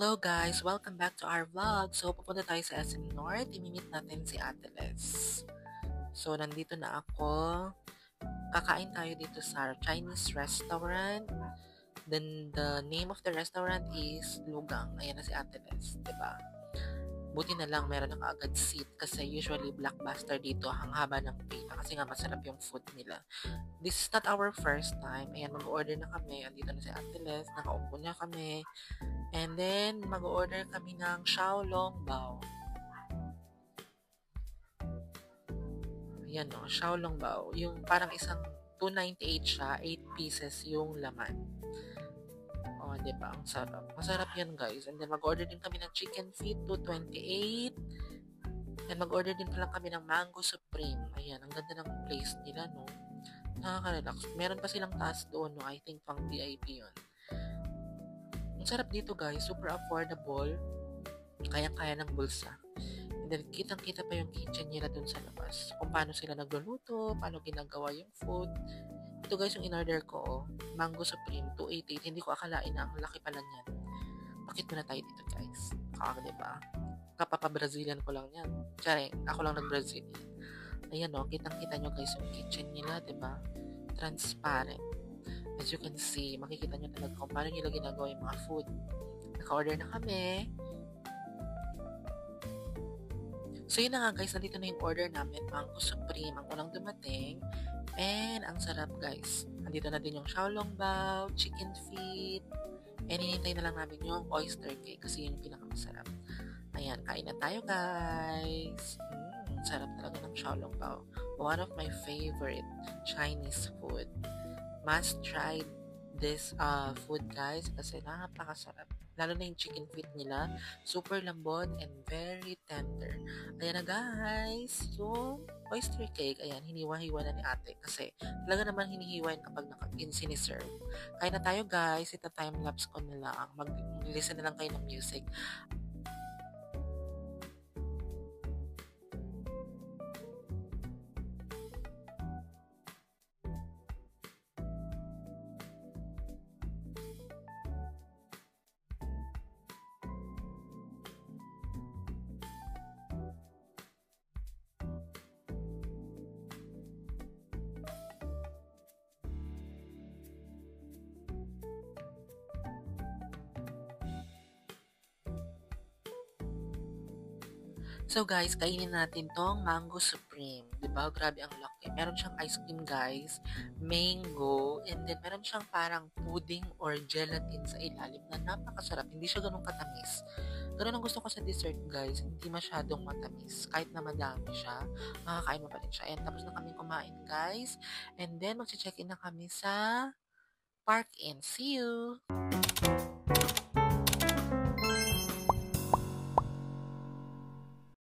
Hello guys! Welcome back to our vlog. So, pupunta tayo sa SM North. Imimit natin si Ate Les. So, nandito na ako. Kakain tayo dito sa Chinese restaurant. Then, the name of the restaurant is Lugang. Ayan na si Ate Les, diba? Buti na lang meron na kaagad seat kasi usually blockbuster dito ang haba ng pila kasi nga masarap yung food nila. This is not our first time. Ayan, mag-order na kami. Andito na si Ate Les. Nakaupo na kami. And then, mag-order kami ng Xiaolong Bao. Ayan o, Xiaolong Bao. Yung parang isang 298 siya, 8 pieces yung laman. O, diba? Ang sarap. Masarap yan, guys. And then, mag-order din kami ng chicken feet, 228. And mag-order din pala kami ng Mango Supreme. Ayan, ang ganda ng place nila, no? Nakaka-relax. Meron pa silang taas doon, no? I think pang VIP yun. Ang sarap dito guys, super affordable, kaya-kaya ng bulsa. And then kitang-kita pa yung kitchen nila dun sa labas. Kung paano sila nagluluto, paano ginagawa yung food. Ito guys yung in-order ko, Mango Supreme, 288. Hindi ko akalain na ang laki pala niyan. Bakit muna tayo dito guys? Diba? Kapapa-Brazilian ko lang yan. Charing, ako lang nag-Brazilian. Ayan o, kitang-kita nyo guys yung kitchen nila, diba? Transparent. As you can see, makikita nyo talaga kung paano nila ginagawa yung mga food. Naka-order na kami. So yun na nga guys, nandito na yung order namin. Mango Supreme, ang unang dumating. And ang sarap guys. Nandito na din yung Xiaolong Bao, chicken feet. And hinintay na lang namin yung oyster cake kasi yun yung pinakamasarap. Ayan, kain na tayo guys. Sarap talaga ng Xiaolong Bao. One of my favorite Chinese food. Must try this food guys kasi napakasarap. Lalo na yung chicken feet nila. Super lambot and very tender. Ayan na guys. Yung oyster cake. Ayan, hiniwa-hiwa na ni ate. Kasi talaga naman hinihiwa yun kapag siniserve. Kaya na tayo guys. Ito time-lapse ko na lang. Mag-listen na lang kayo ng music. So guys, kainin natin tong Mango Supreme. Diba? Grabe ang laki. Meron siyang ice cream guys, mango, and then meron siyang parang pudding or gelatin sa ilalim na napakasarap. Hindi siya ganun katamis. Ganun ang gusto ko sa dessert guys. Hindi masyadong matamis. Kahit na madami siya, makakain mo pa rin siya. And tapos na kami kumain guys. And then magche-check in na kami sa Park Inn. See you!